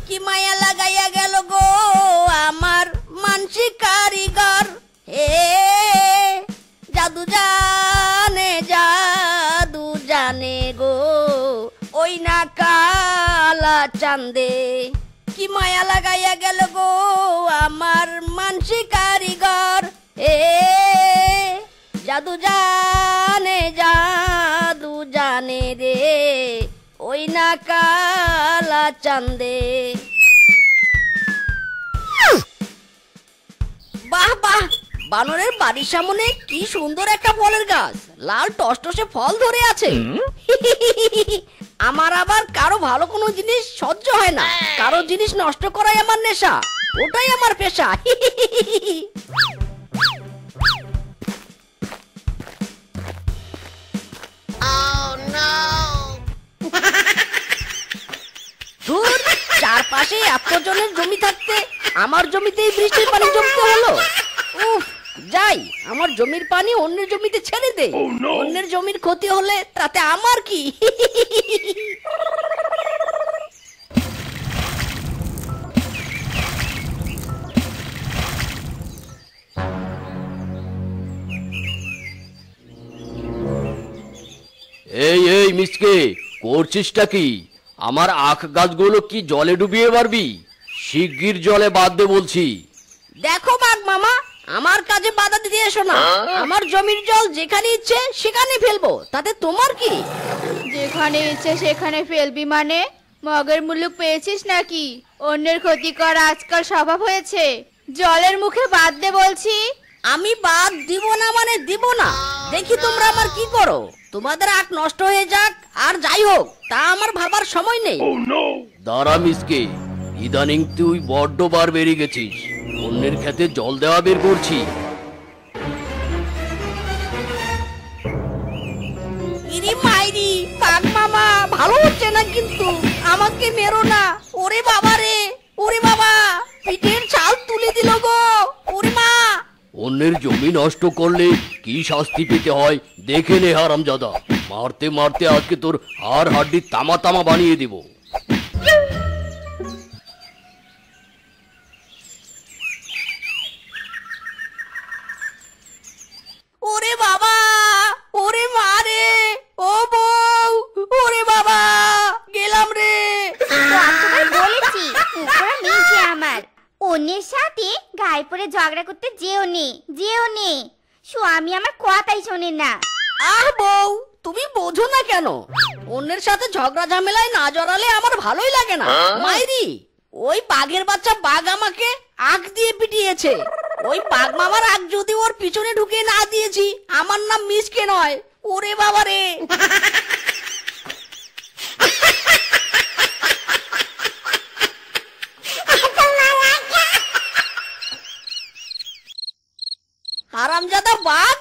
কি মায়া লাগাইয়া গেল গো আমার মানসিক কারিগর। হে জাদু জানে গো ওই না কালা চাঁদে। কি মায়া লাগাইয়া গেল গো আমার মানসিক কারিগর। হে জাদু জানে রে ওই না কালা চাঁদে। বাহ বাহ, বানরের বাড়ির সামনে কি সুন্দর একটা ফলের গাছ, লাল টসটসে ফল ধরে আছে। আমার আবার কারো ভালো কোনো জিনিস সহ্য হয় না, কারো জিনিস নষ্ট করাই আমার নেশা, ওটাই আমার পেশা। ধুর, চারপাশে এতজনের জমি থাকতে আমার জমিতেই বৃষ্টির পানি জমতে হলো। উফ, যাই আমার জমির পানি অন্যের জমিতে ছেড়ে দে। অন্যের জমির ক্ষতি হলে তাতে আমার কি? এই এই মিসকে, করছিসটা কি? আমার আখ গাছগুলো কি জলে ডুবিয়ে মারবি? শিগগির জলে বাদ দে বলছি। দেখো বাঘ মামা, আমার কাজে বাধা দিতে এসো না। আমার জমির জল যেখানে ইচ্ছে সেখানে ফেলবো, তাতে তোমার কি? যেখানে ইচ্ছে সেখানে ফেলবি মানে? মগের মুলুক পেয়েছিস নাকি? অন্যের ক্ষতি করা আজকাল স্বভাব হয়েছে। জলের মুখে বাদ দে বলছি। আমি বাদ দিব না মানে দিব না। দেখি তোমরা আমার কি করো। তোমাদের আখ নষ্ট হয়ে যাক আর যাই হোক, তা আমার ভাবার সময় নেই। দাঁড়া মিসকে, ইদানিং তুই বড্ড বার বেরিয়ে গেছিস। অন্যের খেতে জল দেওয়া বের করছি। ইরি মাইরি, বাঘ মামা ভালো হচ্ছে না কিন্তু, আমাকে মেরো না। ওরে বাবা রে, ওরে বাবা, পিঠের ছাল তুলে দিল গো। ওরে মা! অন্যের জমি নষ্ট করলে কি শাস্তি পেতে হয় দেখে নে হারামজাদা। মারতে মারতে আজকে তোর হাড় হাড্ডি তামা তামা বানিয়ে দিব। ওরে বাবা, ওরে মা রে, ও বউ, ওরে বাবা, গেলাম রে। কতবার বলেছি উপরা নিচে আমার, অন্যের সাথে গায়ে পড়ে ঝগড়া করতে যেও নে। স্বামী আমার কথাই শোনে না। আহ বউ, তুমি বোঝো না কেন? অন্যের সাথে ঝগড়া ঝামেলায় না জড়ালে আমার ভালোই লাগে না। মাইরি, ওই বাঘের বাচ্চা বাঘ আমাকে আখ দিয়ে পিটিয়েছে। ওই বাঘ মামার আখ যদি ওর পিছনে ঢুকে না দিয়েছি, আমার নাম মিসকে নয়। ওরে বাবা রে! হারামজাদা বাঘ,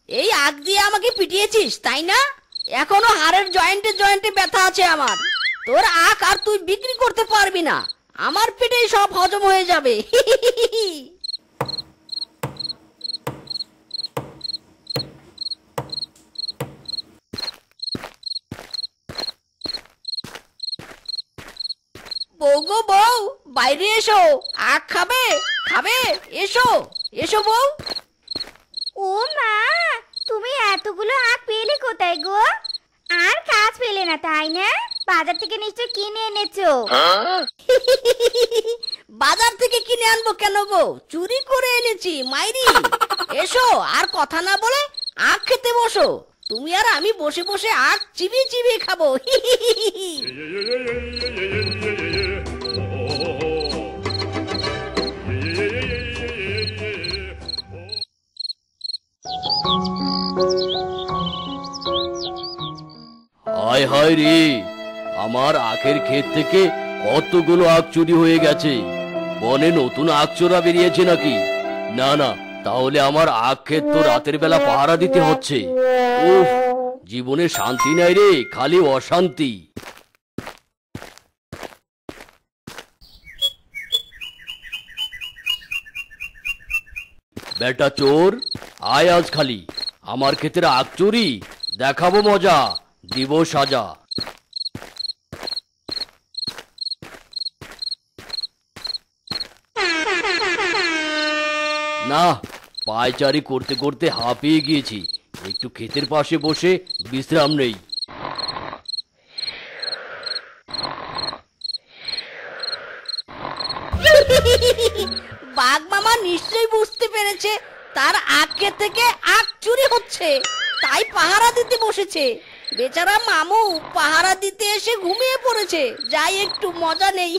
এই আখ দিয়ে আমাকে পিটিয়েছিস তাই না? এখনো হাড়ের জয়েন্টে জয়েন্টে ব্যথা আছে আমার। তোর আখ আর তুই বিক্রি করতে পারবি না, আমার পেটেই সব হজম হয়ে যাবে। বউ গো বউ, বাইরে এসো, আখ খাবে? এসো এসো বউ। ও মা, তুমি এতগুলো আখ পেলে কোথায় গো? আর কাজ পেলে না তাই না? বাজার থেকে নিশ্চয় কিনে এনেছো। বাজার থেকে কিনে আনবো কেন গো, চুরি করে এনেছি মাইরি। এসো, আর কথা না বলে আখ খেতে বসো। তুমি আর আমি বসে বসে আখ চিবিয়ে চিবিয়ে খাবো। হায় হায় রে, আমার আখের ক্ষেত থেকে কতগুলো আখ চুরি হয়ে গেছে। বনে নতুন আখ চোরা বেরিয়েছে নাকি? না না, তাহলে আমার আখ ক্ষেত তো রাতের বেলা পাহারা দিতে হচ্ছে। উফ, জীবনে শান্তি নাই রে, খালি অশান্তি। বেটা চোর, আয় আজ খালি আমার ক্ষেতের আখ চুরি দেখাবো মজা, দিব সাজা। না, পায়চারি করতে করতে হাঁপিয়ে গিয়েছি, একটু ক্ষেতের পাশে বসে বিশ্রাম নেই। বাঘ মামা নিশ্চয়ই বুঝতে পেরেছে তার আখ ক্ষেত থেকে আখ চুরি হচ্ছে, তাই পাহারা দিতে বসেছে। বেচারা মামু পাহারা দিতে এসে ঘুমিয়ে পড়েছে। যাই একটু মজা নেই।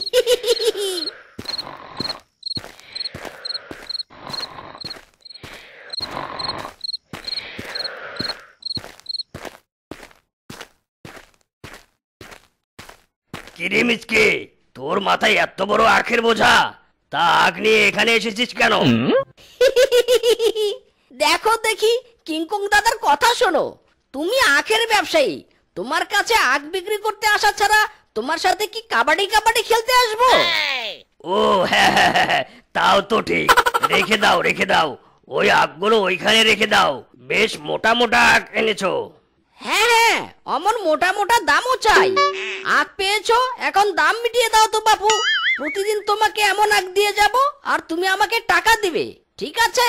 কিরে মিচকে, তোর মাথায় এত বড় আখের বোঝা, তা আখ নিয়ে এখানে এসেছিস কেন? দেখো দেখি, কিংকং দাদার কথা শোনো। তুমি আখের ব্যবসায়ী, তোমার কাছে আখ বিক্রি করতে আসা ছাড়া তোমার সাথে কি কাবাডি কাবাডি খেলতে আসবো? ও হ্যাঁ হ্যাঁ হ্যাঁ, তাও তো ঠিক। রেখে দাও রেখে দাও, ওই আখগুলো ওইখানে রেখে দাও। বেশ মোটা মোটা আখ এনেছো। হ্যাঁ হ্যাঁ, অমন মোটা মোটা দামও চাই। আখ পেয়েছো, এখন দাম মিটিয়ে দাও তো বাপু। প্রতিদিন তোমাকে এমন আখ দিয়ে যাব, আর তুমি আমাকে টাকা দিবে, ঠিক আছে?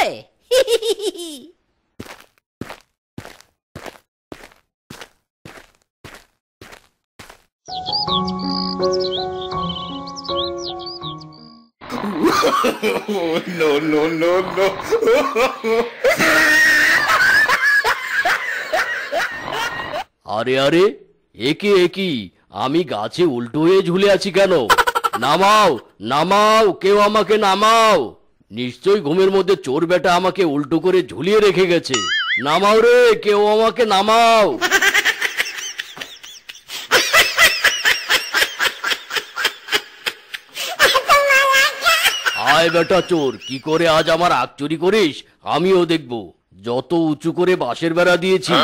No, no, no, no. আরে আরে, একে একি, আমি গাছে উল্টো হয়ে ঝুলে আছি কেন? নামাও নামাও, কেউ আমাকে নামাও। নিশ্চয়ই ঘুমের মধ্যে চোর বেটা আমাকে উল্টো করে ঝুলিয়ে রেখে গেছে। নামাও রে, কেউ আমাকে নামাও। আয় বেটা চোর, কি করে আজ আমার আখ চুরি করিস আমিও দেখব। যত উঁচু করে বাঁশের বেড়া দিয়েছি,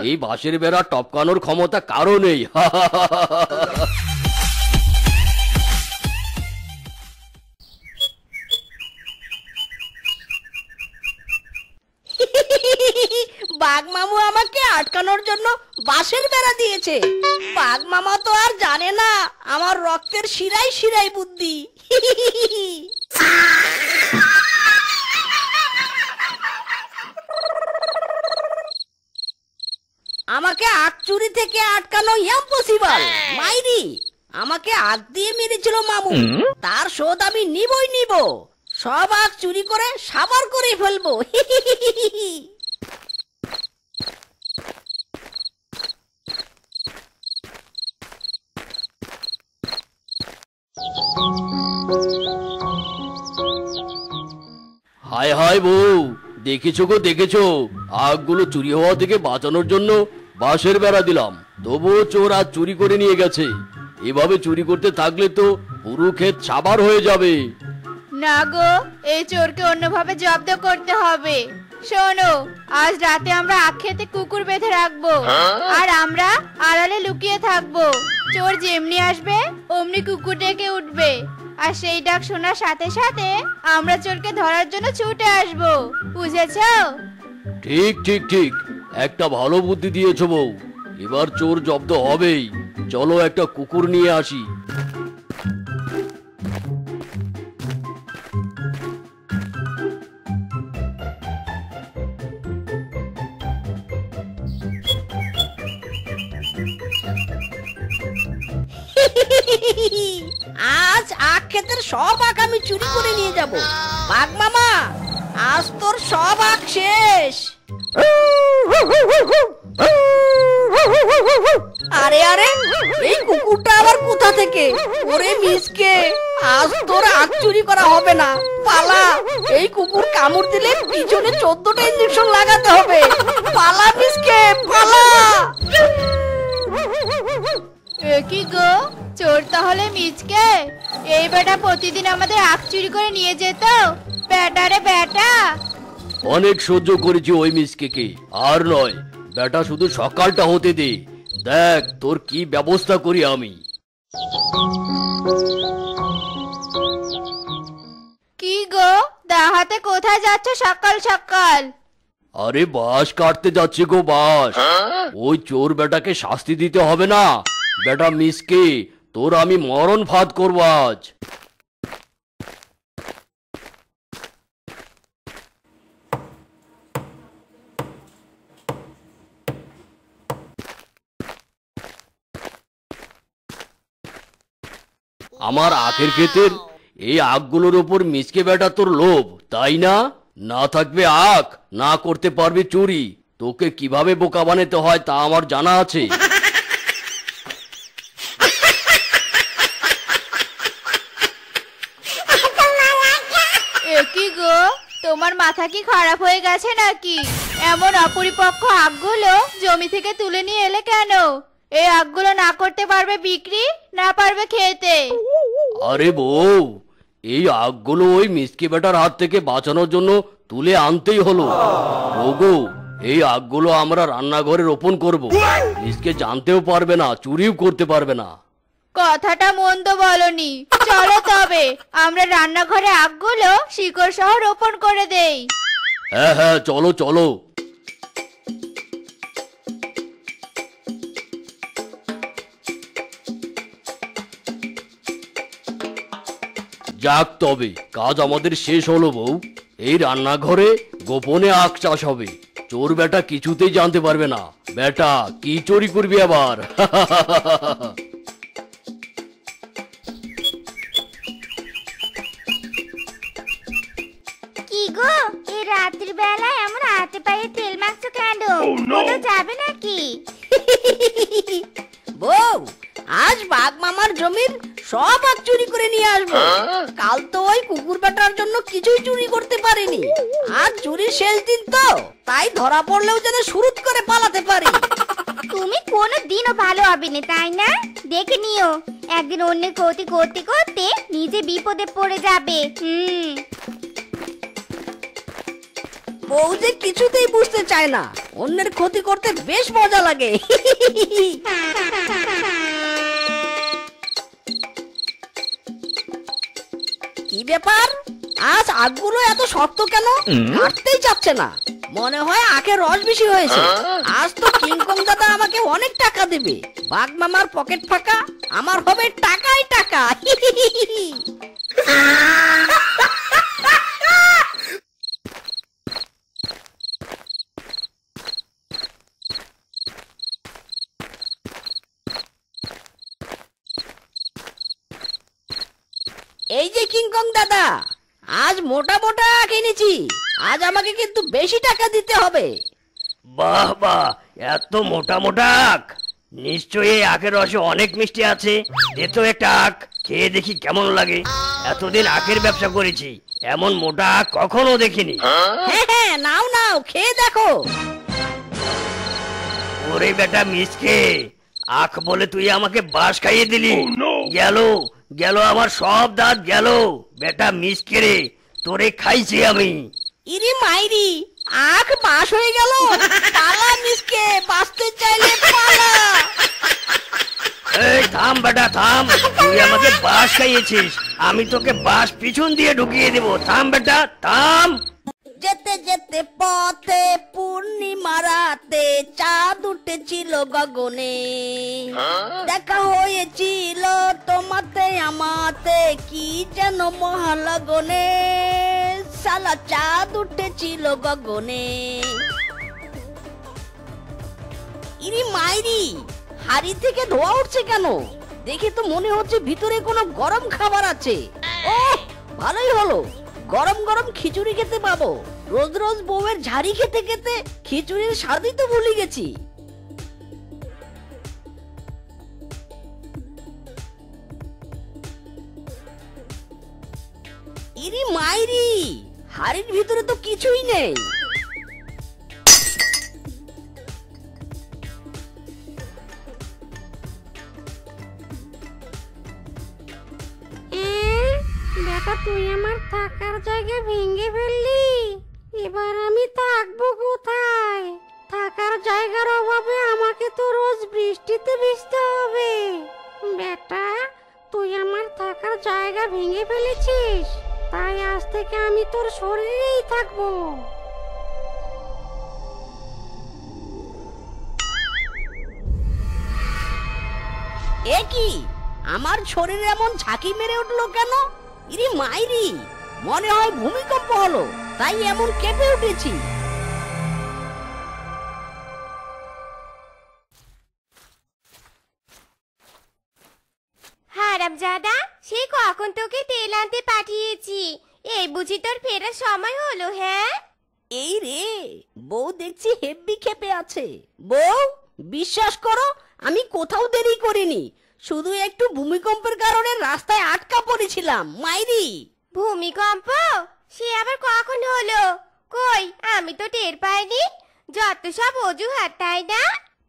এই বাঁশের বেড়া টপকানোর ক্ষমতা কারো নেই। বাঘ মামু আমাকে আটকানোর জন্য বাঁশের বেড়া দিয়েছে। বাঘ মামা তো আর জানে না আমার রক্তের শিরায় শিরায় বুদ্ধি। আমাকে আখ চুরি থেকে আটকানো ইম্পসিবল। মাইরি, আমাকে আখ দিয়ে মেরেছিল মামু, তার শোধ আমি নিবই নিব। সব আখ চুরি করে সাবার করে ফেলবো। হায় হায় বউ, দেখেছো গো দেখেছো, আখগুলো চুরি হওয়া থেকে বাঁচানোর জন্য বাঁশের বেড়া দিলাম, তবুও চোর আজ চুরি করে নিয়ে গেছে। এভাবে চুরি করতে থাকলে তো পুরো ক্ষেত সাবার হয়ে যাবে। না গো, এই চোরকে অন্যভাবে জব্দ করতে হবে। শোনো, আজ রাতে আমরা আখ খেতে কুকুর বেঁধে রাখবো, আর আমরা আড়ালে লুকিয়ে থাকবো। চোর যেমনি আসবে অমনি কুকুর ডেকে উঠবে, আর সেই ডাক শোনার সাথে সাথে আমরা চোরকে ধরার জন্য ছুটে আসবো। বুঝেছো? ঠিক ঠিক ঠিক, একটা ভালো বুদ্ধি দিয়েছো বউ। এবার চোর জব্দ হবেই। চলো একটা কুকুর নিয়ে আসি। আজ আখ ক্ষেতের সব আখ আমি চুরি করে নিয়ে যাব। বাঘ মামা, আজ তোর সব আখ শেষ। আরে আরে, এই কুকুরটা আবার কোথা থেকে? ওরে মিসকে, আজ তোর আখ চুরি করা হবে না, পালা। এই কুকুর কামড় দিলে পিছনে 14টা ইঞ্জেকশন লাগাতে হবে। পালা মিসকে, পালা। কি গো, চোর তাহলে মিচকে? এই বেটা প্রতিদিন আমাদের আখ চুরি করে নিয়ে যেত। বেটা রে বেটা। অনেক সহ্য করেছি ওই মিসকে, আর নয়। বেটা শুধু সকালটা হতে দে, দেখ তোর কি ব্যবস্থা করি আমি। কি গো, দাহাতে কোথায় যাচ্ছ সকাল সকাল? আরে বাঁশ কাটতে যাচ্ছে গো, বাঁশ। ওই চোর বেটাকে শাস্তি দিতে হবে না? বেটা মিসকে, তোর আমি মরণ ফাঁদ করবো আজ। আমার আখের ক্ষেতের এই আখগুলোর ওপর মিচকে বেটা তোর লোভ, তাই না? না থাকবে আখ, না করতে পারবি চুরি। তোকে কিভাবে বোকা বানাতে হয় তা আমার জানা আছে। এ কি গো, তোমার মাথা কি খারাপ হয়ে গেছে নাকি? এমন অপরিপক্ক আখগুলো জমি থেকে তুলে নিয়ে এলে কেন? এই আখগুলো না করতে পারবে বিক্রি, না পারবে খেতে। আরে বউ, এই আখগুলো ওই মিসকে বেটার হাত থেকে বাঁচানোর জন্য তুলে আনতেই হলো। ওগো, এই আখগুলো আমরা রান্নাঘরে রোপণ করব। মিসকে জানতেও পারবে না, চুরিও করতে পারবে না। কথাটা মন্দ বলনি। চলো তবে আমরা রান্নাঘরে আখগুলো শিকড় সহ রোপণ করে দেই। হ্যাঁ হ্যাঁ, চলো চলো। যাক, তবে কাজ আমাদের শেষ হলো বউ। এই রান্নাঘরে গোপনে আখ চাষ হবে। চোর বেটা কিছুতেই জানতে পারবে না। বেটা, কি চুরি করবি আবার? কি গো, এই রাত্রির বেলায় এমন হাতে পায়ে তেল মাখছো কেন? কোথাও যাবে নাকি? বউ, আজ বাঘ মামার জমির সব আখ চুরি করে নিয়ে আসবো। কাল তো ওই কুকুর বেটার জন্য কিছুই চুরি করতে পারিনি। আজ চুরির শেষ দিন তো, তাই ধরা পড়লেও যেন শুরুত করে পালাতে পারি। তুমি কোনো দিনও ভালো হবে না, তাই না? দেখে নিও, একদিন অন্যের ক্ষতি করতে করতে নিজে বিপদে পড়ে যাবে। বউ যে কিছুতেই বুঝতে চায় না, অন্যের ক্ষতি করতে বেশ মজা লাগে। কি ব্যাপার, আজ আখগুলো এত শক্ত কেন? কাটতেই চাচ্ছে না। মনে হয় আখের রস বেশি হয়েছে। আজ তো কিংকং দাদা আমাকে অনেক টাকা দেবে। বাঘ মামার পকেট ফাঁকা, আমার হবে টাকাই টাকা। এই যে কিংকং দাদা, আজ মোটা মোটা আখ এনেছি। আজ আমাকে কিন্তু বেশি টাকা দিতে হবে। বাহ বাহ, এত মোটা মোটা আখ! নিশ্চয়ই এই আখের রসে অনেক মিষ্টি আছে। দে তো একটা আখ, খেয়ে দেখি কেমন লাগে। এতদিন আখের ব্যবসা করেছি, এমন মোটা আখ কখনো দেখিনি। হ্যাঁ হ্যাঁ, নাও নাও, খেয়ে দেখো। ওরে বেটা মিসকে, আখ বলে তুই আমাকে বাঁশ খাইয়ে দিলি। গেল গেল আমার সব দাঁত গেল। বেটা মিসকে রে, তোরে খাইছি আমি। ইরি মাইরি, আখ বাস হয়ে গেল। পালা মিসকে, বাঁচতে চাইলে পালা। এই থাম বেটা থাম, তুই আমাকে বাঁশ খাইয়েছিস, আমি তোকে বাঁশ পিছন দিয়ে ঢুকিয়ে দেব। থাম বেটা থাম। যেতে যেতে পথে পূর্ণিমা রাতে চাঁদ উঠেছিল গগনে। দেখা হয়েছিল তোমাতে আমাতে, কি যেন মহালগনে। সালা চাঁদ উঠেছিল গগনে। ইরি মাইরি, হাড়ি থেকে ধোয়া উঠছে কেন? দেখে তো মনে হচ্ছে ভিতরে কোনো গরম খাবার আছে। ও, ভালোই হলো, গরম গরম খিচুড়ি খেতে পাবো। রোজ রোজ বউয়ের ঝাড়ি খেতে খেতে খিচুড়ির স্বাদই তো ভুলে গেছি। ইরি মাইরি, হাড়ির ভিতরে তো কিছুই নেই। বেটা, তুই আমার থাকার জায়গা ভেঙে ফেললি। এবার আমি থাকবো কোথায়? থাকার জায়গার অভাবে আমাকে তো রোজ বৃষ্টিতে ভিজতে হবে। বেটা, তুই আমার থাকার জায়গা ভেঙে ফেলেছিস, তাই আজ থেকে আমি তোর শরীরেই থাকবো। এ কি, আমার শরীরে এমন ঝাঁকি মেরে উঠলো কেন? ইরি মাইরি, মনে হয় ভূমিকম্প হলো, তাই এমন কেঁপে উঠেছি। হারামজাদা, সে কখন তোকে তেল আনতে পাঠিয়েছি, এই বুঝি তোর ফেরার সময় হলো? হ্যাঁ এই রে, বউ দেখছি হেব্বি খেপে আছে। বউ, বিশ্বাস করো আমি কোথাও দেরি করিনি, শুধু একটু ভূমিকম্পের কারণে রাস্তায় আটকা পড়েছিলাম। মাইরি, ভূমিকম্প? সে আবার কখন হলো? কই, আমি তো টের পাইনি। যত সব অজুহাত, তাই না?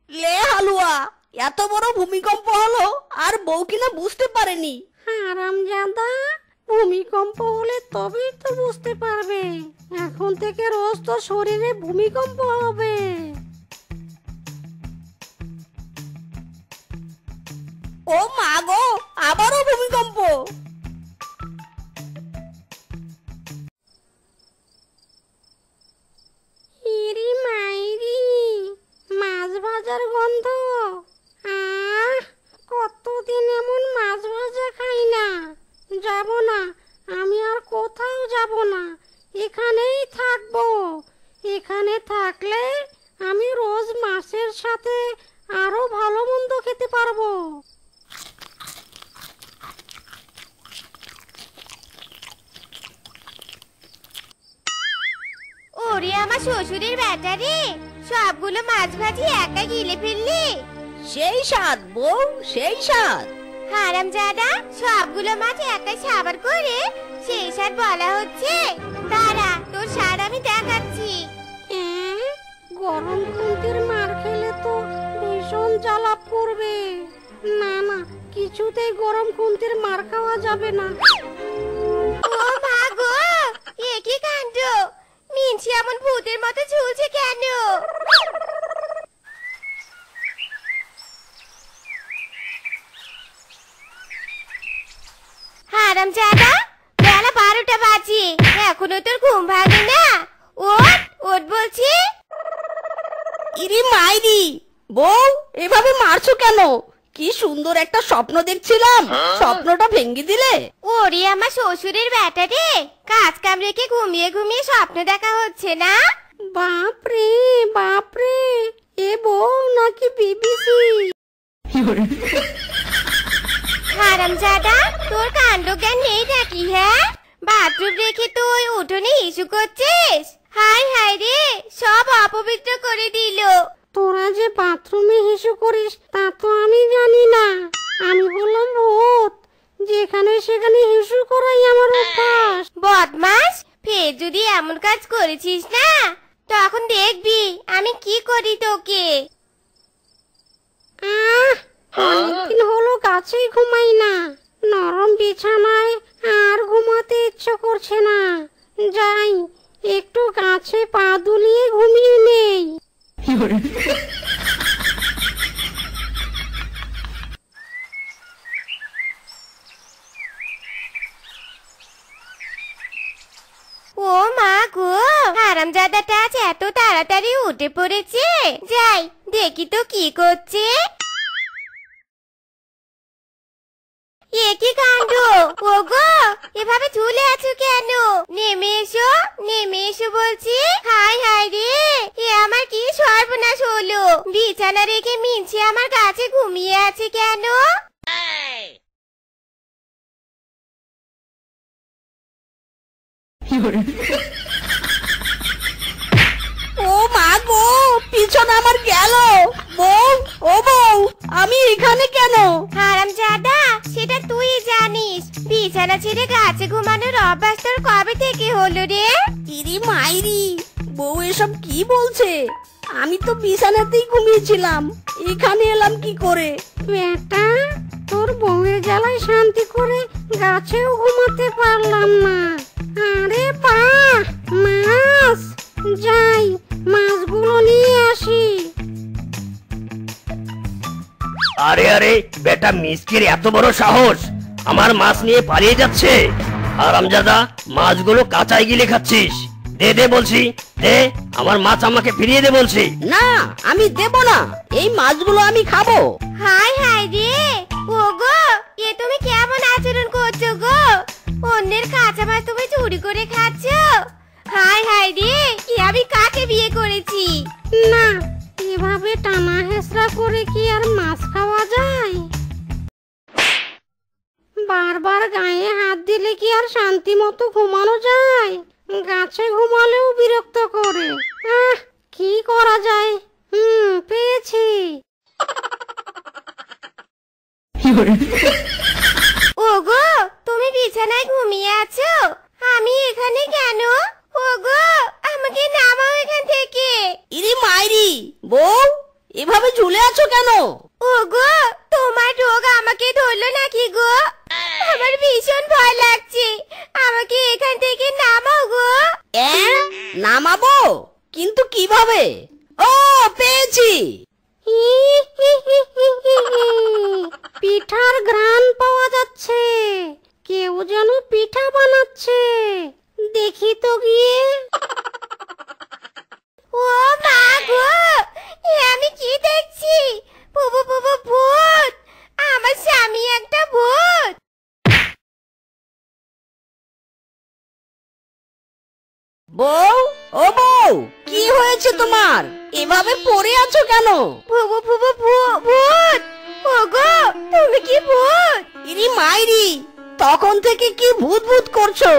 লে হালুয়া, এত বড় ভূমিকম্প হলো আর বউ কিনা বুঝতে পারেনি। হারামজাদা, ভূমিকম্প হলে তবেই তো বুঝতে পারবে। এখন থেকে রোজ তো শরীরে ভূমিকম্প হবে। ও মা গো, আবারও ভূমিকম্প। ইরি মাইরি, মাছ ভাজার গন্ধ। আহ, কতদিন এমন মাছ ভাজা খাই না। যাব না, আমি আর কোথাও যাব না, এখানেই থাকবো। এখানে থাকলে আমি রোজ মাছের সাথে আরো ভালো মন্দ খেতে পারবো। ওরে আমার শ্বশুরের বেটা রে, সবগুলো মাছ ভাজি একা গিলে ফেললি। সেই স্বাদ বউ, সেই স্বাদ। হারামজাদা, সবগুলো মাছ একাই সাবার করে সেই স্বাদ বলা হচ্ছে? দাঁড়া, তোর স্বাদ আমি দেখাচ্ছি। গরম খুন্তির মার খেলে তো ভীষণ জ্বালা পড়বে। না না, কিছুতেই গরম খুন্তির মার খাওয়া যাবে না। ও মা গো, এ কি কাণ্ড! মিনছি এমন ভূতের মতো ঝুলছে কেন? হারামজাদা, বেলা 12টা বাজে, এখনো তোর ঘুম ভাঙে না? ওঠ ওঠ বলছি। ইরি মাইরি, বউ এভাবে মারছো কেন? কি সুন্দর একটা স্বপ্ন দেখছিলাম, স্বপ্নটা ভেঙে দিলে। ওরে আমার শ্বশুরের বেটা রে, কাজ কাম রেখে ঘুমিয়ে ঘুমিয়ে স্বপ্ন দেখা হচ্ছে না? বাপরে বাপরে, এ বউ নাকি বিবিসি? হারামজাদা, তোর কাণ্ড জ্ঞান নেই নাকি? হ্যাঁ, বাথরুম রেখে তুই উঠোনে ইস্যু করছিস? হাই হাই রে, সব অপবিত্র করে দিল। তোরা যে বাথরুমে হিসু করিস তা তো আমি জানি না। আমি হলাম ভূত, যেখানে সেখানে হিসু করাই আমার অভ্যাস। বদমাস, ফের যদি এমন কাজ করেছিস না, তখন দেখবি আমি কি করি তোকে। অনেকদিন হলো গাছেই ঘুমাই না, নরম বিছানায় আর ঘুমাতে ইচ্ছে করছে না। যাই, একটু গাছে পা দুলিয়ে ঘুমিয়ে নেই। ও মা গো, হারামজাদাটা আজ এত তাড়াতাড়ি উঠে পড়েছে। যাই দেখি তো কি করছে। এ কি কাণ্ড! ওগো, এভাবে ঝুলে আছো কেন? নেমে এসো, নেমে এসো বলছি। হাই হাই রে, এ আমার কি সর্বনাশ হলো! বিছানা রেখে মিনছি আমার কাছে ঘুমিয়ে আছে কেন? ও মা গো, পিছন আমার গেল। বউ, ও বউ, আমি এখানে কেন? হারামজাদা, সেটা তুই জানিস। বিছানা ছেড়ে গাছে ঘুমানোর অভ্যাস তোর কবে থেকে হলো রে? ইরি মাইরি, বউ এসব কি বলছে? আমি তো বিছানাতেই ঘুমিয়েছিলাম, এখানে এলাম কি করে? বেটা, তোর বউয়ের জ্বালায় শান্তি করে গাছেও ঘুমাতে পারলাম না। আরে বাহ, মাছ! যাই, মাছগুলো নিয়ে আসি। আরে আরে, বেটা মিসকির এত বড় সাহস, আমার মাছ নিয়ে পালিয়ে যাচ্ছে। হারামজাদা, মাছগুলো কাঁচাই গিলে খাচ্ছিস। দে দে বলছি, দে আমার মাছ, আমাকে ফিরিয়ে দে বলছি। না, আমি দেব না, এই মাছগুলো আমি খাবো। হাই হাই রে, ওগো, এ তুমি কেমন আচরণ করছো গো? অন্যের কাঁচা মাছ তুমি চুরি করে খাচ্ছ? হাই হাই রে, কি আমি কাকে বিয়ে করেছি? না, এভাবে টানা হেসরা করে কি আর মাছ খাওয়া যায়? বারবার গায়ে হাত দিলে কি আর শান্তি মতো ঘুমানো যায়? গাছে ঘুমালেও বিরক্ত করে। কি করা যায়? পেয়েছি। ওগো, তুমি বিছানায় ঘুমিয়ে আছো? আমি এখানে কেন? ওগো, আমাকে নামাও এখান থেকে। ইরি মাইরি, বউ এভাবে ঝুলে আছো কেন? ওগো, তোমার রোগ আমাকে ধরলো নাকি গো? আমার ভীষণ ভয় লাগছে, আমাকে এখান থেকে নামাও গো। নামাবো? কিন্তু কিভাবে? ও, পেয়েছি। পিঠার ঘ্রাণ পাওয়া যাচ্ছে, কেউ যেন পিঠা বানাচ্ছে। দেখি তো গিয়ে। ও মা গো, এ আমি কি দেখছি? বুবু বুবু ভূত! আমার স্বামী একটা ভূত। বউ, ও বউ, কি হয়েছে তোমার? এভাবে পড়ে আছো কেন? বুবু বুবু ভূত! ওগো, তুমি কি ভূত? ইরি মাইরি, তখন থেকে কি ভূত ভূত করছো?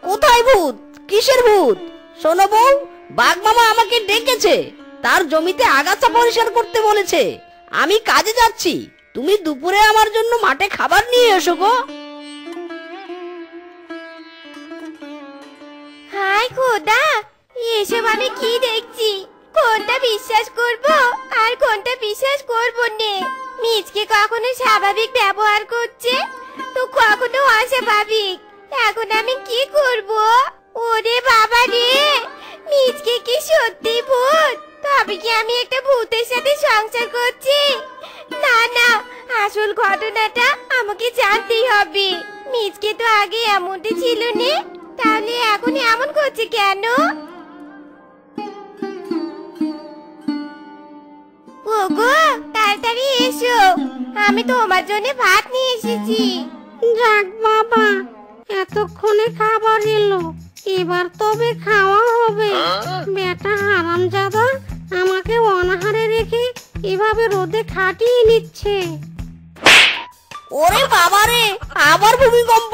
কোথায় ভূত? কিসের ভূত? শোনো বউ, বাঘ মামা আমাকে ডেকেছে, তার জমিতে আগাছা পরিষ্কার করতে বলেছে। আমি কাজে যাচ্ছি, তুমি দুপুরে আমার জন্য মাঠে খাবার নিয়ে এসো গো। হায় খোদা, এসব আমি কি দেখছি? কোনটা বিশ্বাস করব আর কোনটা বিশ্বাস করব না? মিজকে কখনো স্বাভাবিক ব্যবহার করছে, তো কখনো অস্বাভাবিক। এখন আমি কি করব? ওরে বাবা রে, মিজকে কি সত্যি ভূত? তবে কি আমি একটা ভূতের সাথে সংসার করছি? না না, আসল ঘটনাটা আমাকে জানতেই হবে। মিজকে তো আগে এমনটা ছিল না, তাহলে এখন এমন করছে কেন? ওগো, তাড়াতাড়ি এসো, আমি তোমার জন্য ভাত নিয়ে এসেছি। যাক বাবা, এতক্ষণে খাবার এলো, এবার তবে খাওয়া হবে। বেটা হারামজাদা আমাকে অনাহারে রেখে এভাবে রোদে খাটিয়ে নিচ্ছে। ওরে বাবা রে, আবার ভূমিকম্প।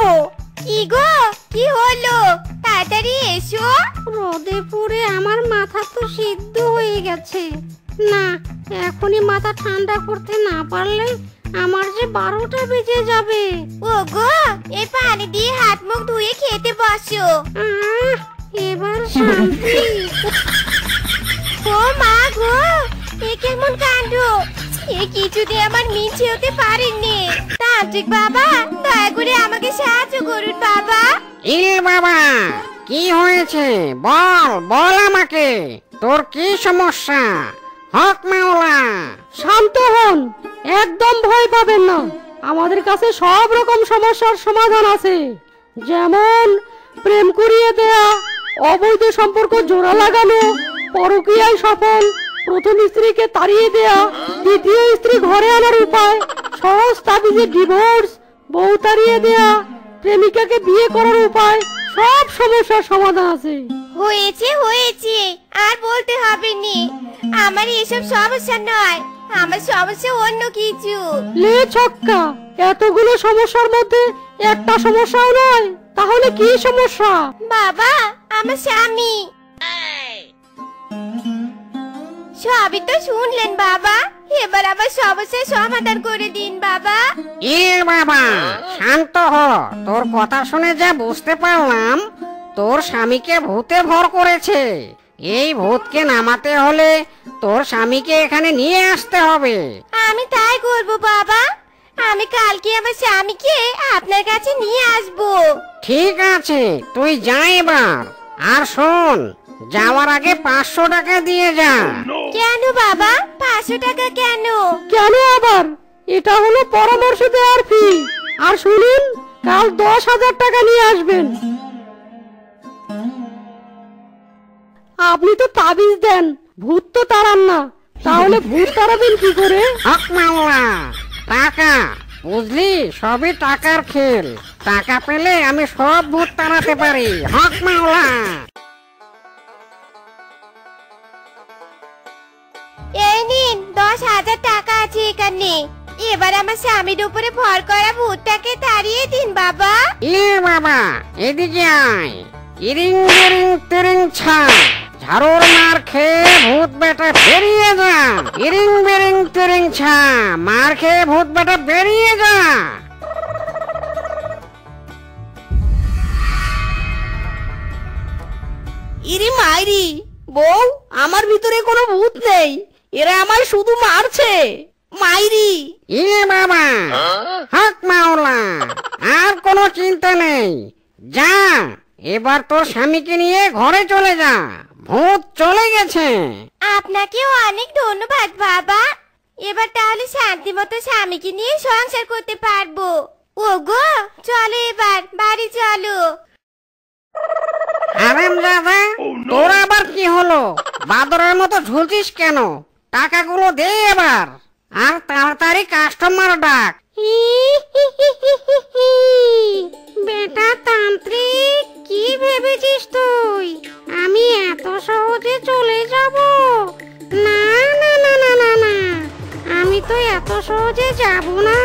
কি গো, কি হলো? তাড়াতাড়ি এসো। রোদে পুড়ে আমার মাথা তো সিদ্ধ হয়ে গেছে। না, এখনই মাথা ঠান্ডা করতে না পারলে আমার যে 12টা বেজে যাবে। ওগো, এই পানি দিয়ে হাত মুখ ধুয়ে খেতে বসো। এবার শান্তি। ও মা গো, এ কেমন কাণ্ড! এ কিছুতে আমার মিছে হতে পারেননি। তান্ত্রিক বাবা, দয়া করে আমাকে সাহায্য করুন বাবা। বাবা, কি হয়েছে? বল বল আমাকে, তোর কি সমস্যা? হক মাওলা। শান্ত হন, একদম ভয় পাবেন না। আমাদের কাছে সব রকম সমস্যার সমাধান আছে, যেমন প্রেম করিয়ে দেয়া, অবৈধ সম্পর্ক জোড়া লাগানো, পরকীয়ায় সফল, প্রথম স্ত্রীকে তাড়িয়ে দেয়া, দ্বিতীয় স্ত্রী ঘরে আনার উপায়, সহজ তাবিজে ডিভোর্স, বউ তাড়িয়ে দেয়া, প্রেমিকাকে বিয়ে করার উপায়, সব সমস্যার সমাধান আছে। হয়েছে হয়েছে, আর বলতে হবে নি। আমার এসব সমস্যা নয়, আমার সমস্যা অন্য কিছু। লে ছক্কা, এতগুলো সমস্যার মধ্যে একটা সমস্যাও নয়, তাহলে কি সমস্যা? বাবা, আমার স্বামী। সবই তো শুনলেন বাবা, এবার আমার সমস্যার সমাধান করে দিন বাবা। বাবা, শান্ত হ। তোর কথা শুনে যা বুঝতে পারলাম, তোর স্বামীকে ভূতে ভর করেছে। এই ভূতকে নামাতে হলে তোর স্বামীকে এখানে নিয়ে আসতে হবে। আমি তাই করব বাবা, আমি কালকে আমার স্বামীকে আপনার কাছে নিয়ে আসব। ঠিক আছে, তুই যা এবার। আর শোন, যাওয়ার আগে 500 টাকা দিয়ে যা। কেন বাবা, 500 টাকা কেন? কেন আবার? এটা হলো পরামর্শ দেওয়ার ফি। আর শুনুন, কাল 10,000 টাকা নিয়ে আসবেন। আপনি তো তাবিজ দেন, ভূত তো তাড়ান না, তাহলে ভূত তাড়াবেন কি করে? হক মাওলা, টাকা বুঝলি, সবই টাকার খেল। টাকা পেলে আমি সব ভূত তাড়াতে পারি। হক মাওলা। এই নিন, 10,000 টাকা আছে এখানে। এবার আমার স্বামীর উপরে ভর করা ভূতটাকে তাড়িয়ে দিন বাবা। এ বাবা, এদিকে আয়। ইরিং বিরিং তিরিং ছা, ঝাড়ুর মার খেয়ে ভূত বেটা বেরিয়ে যা। ইরিং বিরিং তিরিং ছা, মার খেয়ে ভূত বেটা বেরিয়ে যা। ইরি মাইরি, বউ আমার ভিতরে কোনো ভূত নেই, এরা আমার শুধু মারছে। মাইরি, এ বাবা, হক মাওলা, আর কোনো চিন্তা নেই। যা, এবার তোর স্বামীকে নিয়ে ঘরে চলে যা, ভূত চলে গেছে। আপনাকেও অনেক ধন্যবাদ বাবা। এবার তাহলে শান্তি মতো স্বামীকে নিয়ে সংসার করতে পারবো। ওগো চলো এবার বাড়ি চলো। আরাম দাদা, তোর আবার কি হলো? বাদরের মতো ঝুলছিস কেন? টাকাগুলো দে এবার, আর তাড়াতাড়ি কাস্টমার ডাক। বেটা তান্ত্রিক, কি ভেবেছিস তুই আমি এত সহজে চলে যাব? না না না না না না, আমি তো এত সহজে যাব না।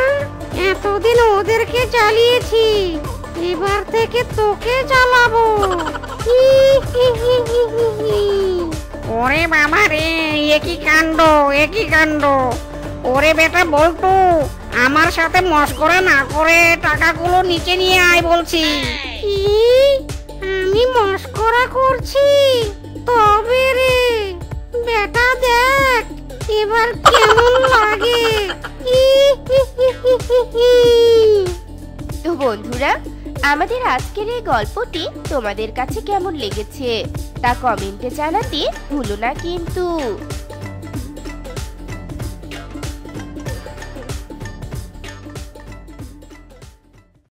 এতদিন ওদেরকে জ্বালিয়েছি, এবার থেকে তোকে জ্বালাবো। ওরে বাবা রে, একই কাণ্ড, একই কাণ্ড। ওরে বেটা বল্টু, আমার সাথে মস্করা না করে টাকাগুলো নিচে নিয়ে আয় বলছি। কি? আমি মস্করা করছি? তবে রে বেটা দেখ এবার কেমন লাগে। তো বন্ধুরা, আমাদের আজকের এই গল্পটি তোমাদের কাছে কেমন লেগেছে তা কমেন্টে জানাতে ভুলো না কিন্তু।